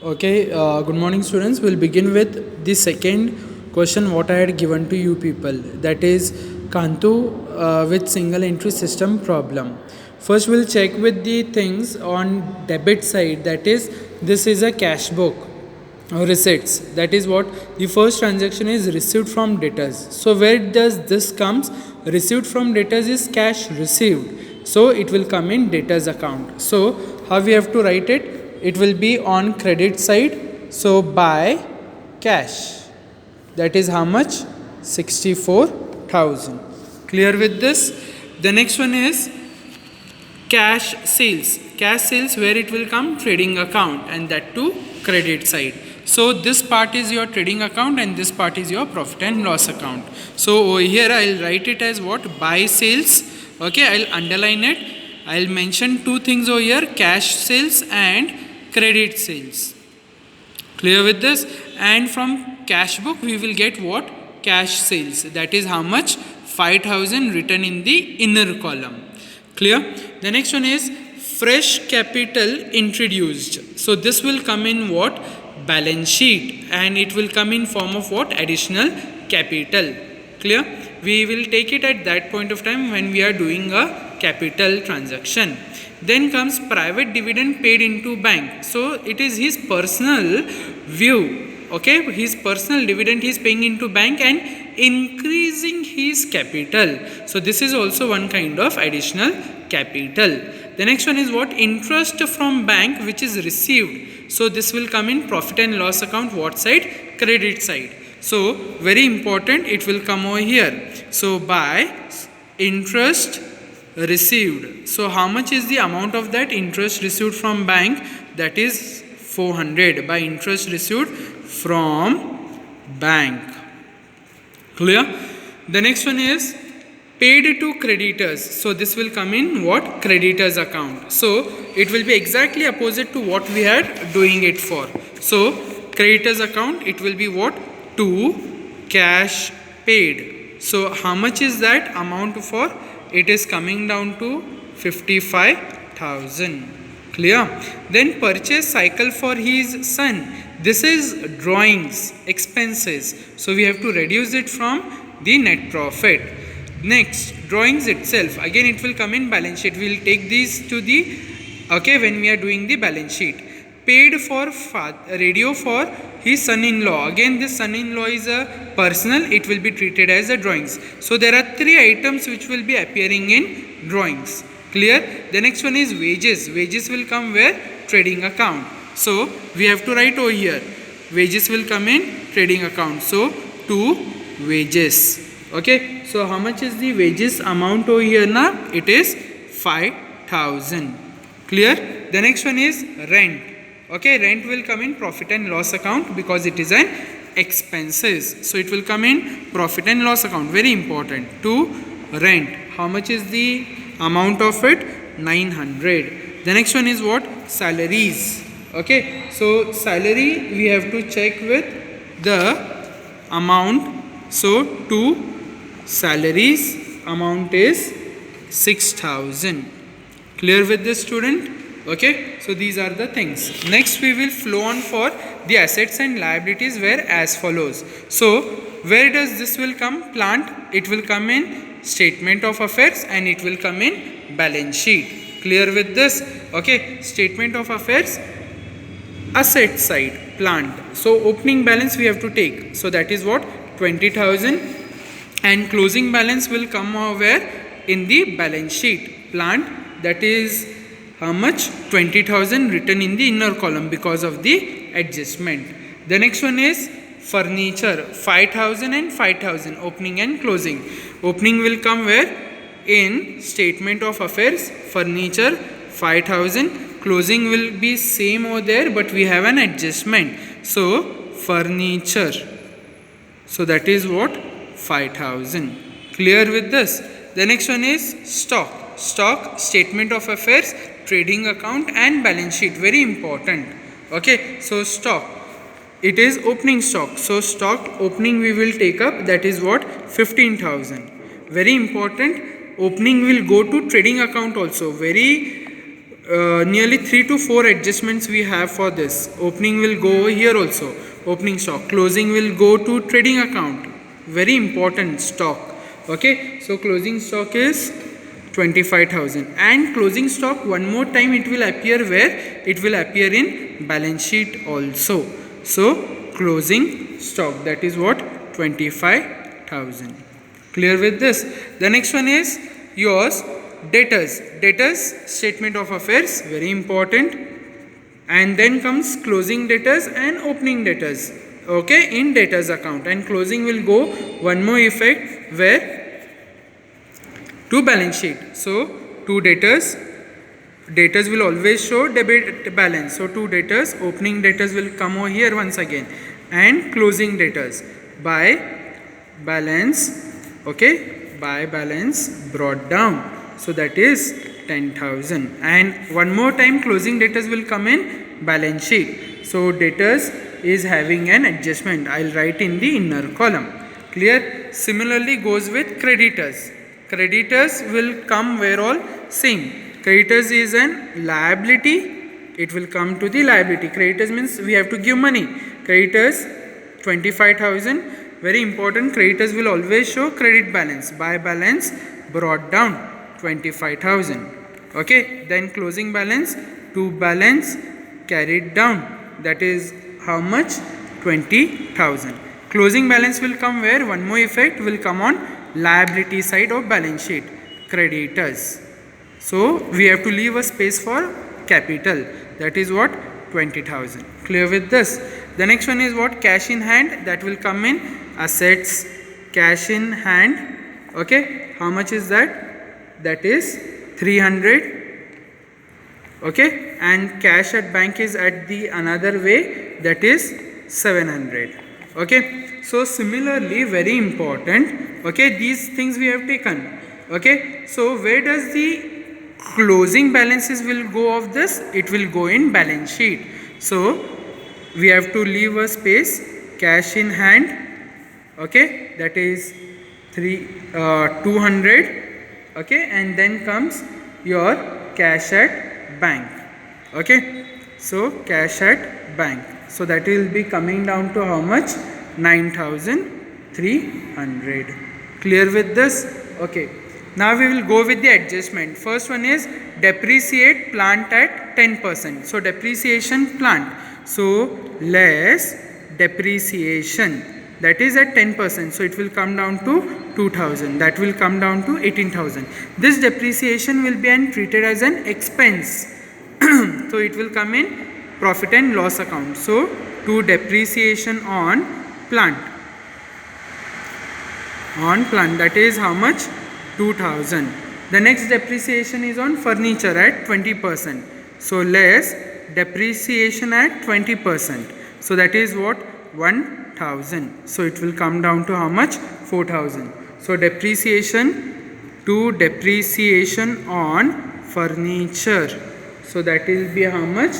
Okay, good morning, students. We'll begin with the second question what I had given to you people. That is Kantu with single entry system problem. First, we'll check with the things on debit side. That is, this is a cash book or receipts. That is what the first transaction is received from debtors. So where does this comes? Received from debtors is cash received. So it will come in debtors account. So how we have to write it? It will be on credit side. So buy cash. That is how much? 64,000. Clear with this? The next one is cash sales. Cash sales where it will come? Trading account, and that too credit side. So this part is your trading account and this part is your profit and loss account. So over here I'll write it as what? Buy sales. Okay, I'll underline it. I'll mention two things over here: cash sales and credit sales. Clear with this? And from cash book we will get what? Cash sales. That is how much? 5,000 written in the inner column. Clear? The next one is fresh capital introduced. So this will come in what? Balance sheet, and it will come in form of what? Additional capital. Clear? We will take it at that point of time when we are doing a capital transaction. Then comes private dividend paid into bank. So it is his personal view. Okay, his personal dividend he is paying into bank and increasing his capital. So this is also one kind of additional capital. The next one is what? Interest from bank which is received. So this will come in profit and loss account. What side? Credit side. So very important, it will come over here. So by interest received. So how much is the amount of that interest received from bank? That is 400 by interest received from bank. Clear? The next one is paid to creditors. So this will come in what? Creditors account. So it will be exactly opposite to what we had doing it for. So creditors account, it will be what? To cash paid. So how much is that amount for? It is coming down to 55,000. Clear? Then purchase cycle for his son. This is drawings, expenses. So we have to reduce it from the net profit. Next, drawings itself. Again, it will come in balance sheet. We will take these to the, okay, when we are doing the balance sheet. Paid for radio for his son-in-law. Again, this son-in-law is a personal. It will be treated as a drawings. So there are three items which will be appearing in drawings. Clear? The next one is wages. Wages will come where? Trading account. So we have to write over here. Wages will come in trading account. So to wages. Okay. So how much is the wages amount over here now? It is 5,000. Clear? The next one is rent. Okay, rent will come in profit and loss account because it is an expenses. So it will come in profit and loss account. Very important. To rent. How much is the amount of it? 900. The next one is what? Salaries. Okay, so salary we have to check with the amount. So to salaries amount is 6,000. Clear with this, student? Okay, so these are the things. Next we will flow on for the assets and liabilities where as follows. So where does this will come? Plant, it will come in statement of affairs and it will come in balance sheet. Clear with this? Okay, statement of affairs, asset side, plant. So opening balance we have to take. So that is what? 20,000, and closing balance will come over in the balance sheet. Plant, that is how much? 20,000 written in the inner column because of the adjustment. The next one is furniture, 5,000 and 5,000, opening and closing. Opening will come where? In statement of affairs, furniture 5,000. Closing will be same over there, but we have an adjustment. So furniture. So that is what? 5,000. Clear with this? The next one is stock. Stock, statement of affairs, trading account and balance sheet. Very important. Okay, so stock, it is opening stock. So stock opening we will take up, that is what? 15,000. Very important. Opening will go to trading account also. Very nearly 3 to 4 adjustments we have for this. Opening will go over here also, opening stock. Closing will go to trading account, very important stock. Okay, so closing stock is 25,000, and closing stock one more time it will appear where? It will appear in balance sheet also. So closing stock, that is what? 25,000. Clear with this? The next one is yours, debtors. Debtors statement of affairs, very important. And then comes closing debtors and opening debtors, okay, in debtors account. And closing will go one more effect where? To balance sheet. So to debtors, debtors will always show debit balance. So to debtors, opening debtors will come over here once again, and closing debtors by balance, okay, by balance brought down. So that is 10,000. And one more time closing debtors will come in balance sheet. So debtors is having an adjustment. I'll write in the inner column. Clear? Similarly goes with creditors. Creditors will come where? All same. Creditors is an liability. It will come to the liability. Creditors means we have to give money. Creditors 25,000. Very important. Creditors will always show credit balance. By balance brought down 25,000. Okay. Then closing balance, to balance carried down. That is how much? 20,000. Closing balance will come where? One more effect will come on liability side of balance sheet, creditors. So we have to leave a space for capital, that is what? 20,000. Clear with this? The next one is what? Cash in hand, that will come in assets, cash in hand. Okay, how much is that? That is 300. Okay, and cash at bank is at the another way, that is 700. Okay, so similarly, very important, okay, these things we have taken. Okay, so where does the closing balances will go of this? It will go in balance sheet. So we have to leave a space, cash in hand, okay, that is 200. Okay, and then comes your cash at bank. Okay, so cash at bank, so that will be coming down to how much? 9,300. Clear with this? Okay, now we will go with the adjustment. First one is depreciate plant at 10%. So depreciation plant, so less depreciation, that is at 10%. So it will come down to 2,000. That will come down to 18,000. This depreciation will be treated as an expense. So it will come in profit and loss account. So to depreciation on plant, that is how much? 2,000. The next depreciation is on furniture at 20%. So less depreciation at 20%. So that is what? 1,000. So it will come down to how much? 4,000. So depreciation to depreciation on furniture. So that will be how much?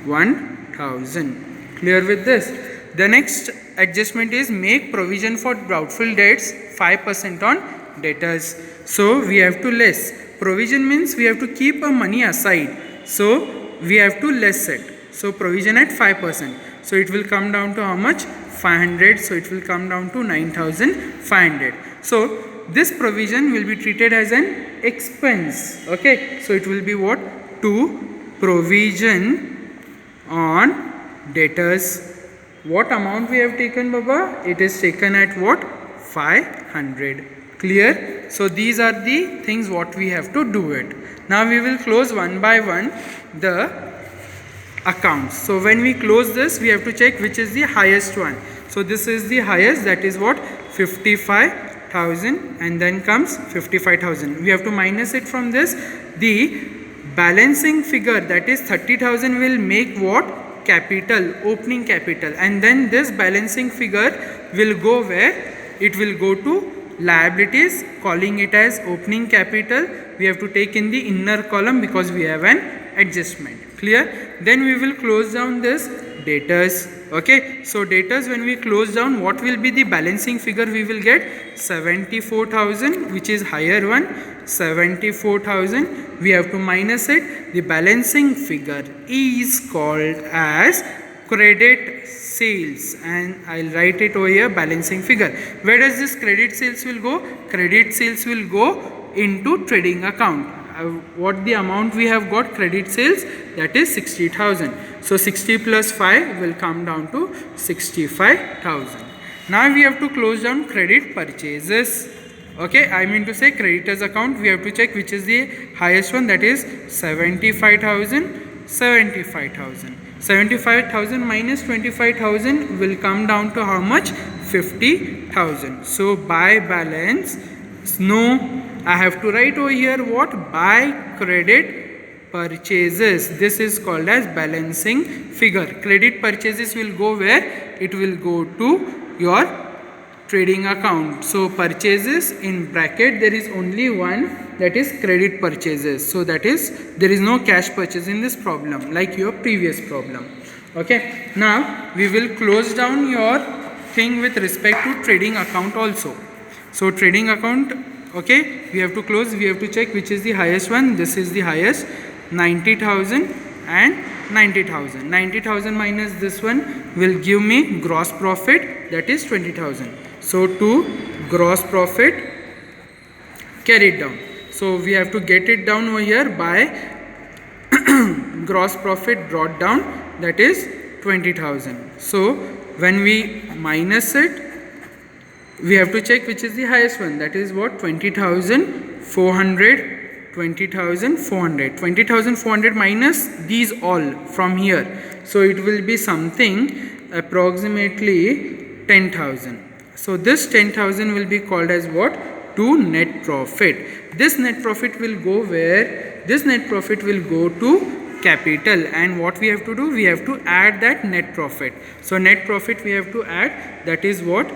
1,000. Clear with this? The next adjustment is make provision for doubtful debts 5% on debtors. So we have to less. Provision means we have to keep a money aside. So we have to less it. So provision at 5%. So it will come down to how much? 500. So it will come down to 9,500. So this provision will be treated as an expense. Okay. So it will be what? To provision on debtors. What amount we have taken, Baba? It is taken at what? 500. Clear? So these are the things what we have to do it. Now we will close one by one the accounts. So when we close this, we have to check which is the highest one. So this is the highest, that is what? 55,000, and then comes 55,000. We have to minus it from this. The balancing figure, that is 30,000, will make what? Capital, opening capital. And then this balancing figure will go where? It will go to liabilities, calling it as opening capital. We have to take in the inner column because we have an adjustment. Clear? Then we will close down this debtors. Okay, so debtors, when we close down, what will be the balancing figure we will get? 74,000, which is higher one. 74,000, we have to minus it. The balancing figure is called as credit sales, and I'll write it over here, balancing figure. Where does this credit sales will go? Credit sales will go into trading account. What the amount we have got credit sales, that is 60,000. So 60 plus 5 will come down to 65,000. Now we have to close down credit purchases. Okay, I mean to say creditors account, we have to check which is the highest one, that is 75,000. 75,000 minus 25,000 will come down to how much? 50,000. So by balance, no, I have to write over here what? By credit purchases. This is called as balancing figure. Credit purchases will go where? It will go to your trading account. So purchases in bracket, there is only one, that is credit purchases. So that is, there is no cash purchase in this problem like your previous problem. Okay, now we will close down your thing with respect to trading account also. So trading account, okay, we have to close, we have to check which is the highest one. This is the highest, 90,000 and 90,000. 90,000 minus this one will give me gross profit, that is 20,000. So to gross profit, carry it down. So we have to get it down over here by gross profit brought down, that is 20,000. So when we minus it, we have to check which is the highest one, that is what? 20,400. 20,400. 20,400 minus these all from here. So it will be something approximately 10,000. So this 10,000 will be called as what? To net profit. This net profit will go where? This net profit will go to capital, and what we have to do? We have to add that net profit. So net profit we have to add, that is what?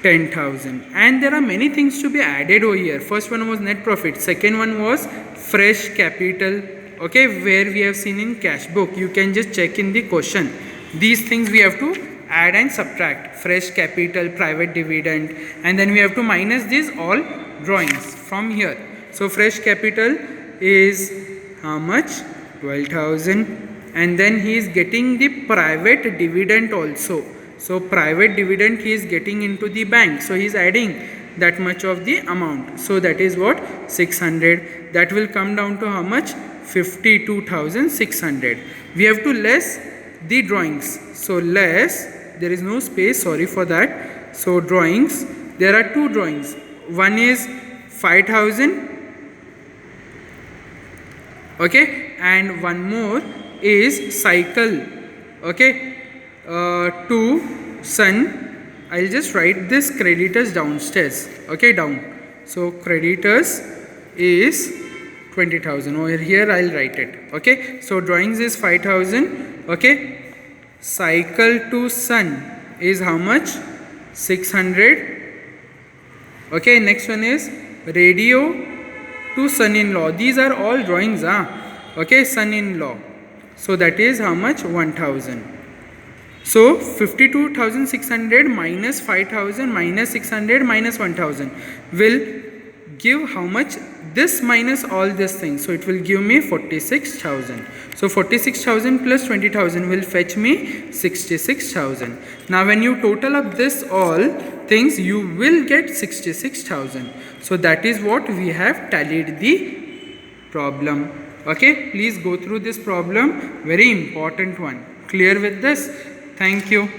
10,000. And there are many things to be added over here. First one was net profit. Second one was fresh capital. Okay, where we have seen in cash book. You can just check in the question. These things we have to add and subtract. Fresh capital, private dividend, and then we have to minus these all drawings from here. So fresh capital is how much? 12,000. And then he is getting the private dividend also. So private dividend he is getting into the bank. So he is adding that much of the amount. So that is what? 600. That will come down to how much? 52,600. We have to less the drawings. So less, there is no space, sorry for that. So drawings, there are two drawings. One is 5,000. Okay, and one more is cycle. Okay, to son. I'll just write this creditors downstairs. Okay, down. So creditors is 20,000. Over here I'll write it. Okay, so drawings is 5,000. Okay, cycle to son is how much? 600. Okay, next one is radio to son-in-law. These are all drawings. Okay, son-in-law. So that is how much? 1,000. So 52,600 minus 5,000 minus 600 minus 1,000 will give how much? This minus all these things. So it will give me 46,000. So 46,000 plus 20,000 will fetch me 66,000. Now when you total up this all things, you will get 66,000. So that is what we have tallied the problem. Okay, please go through this problem. Very important one. Clear with this? Thank you.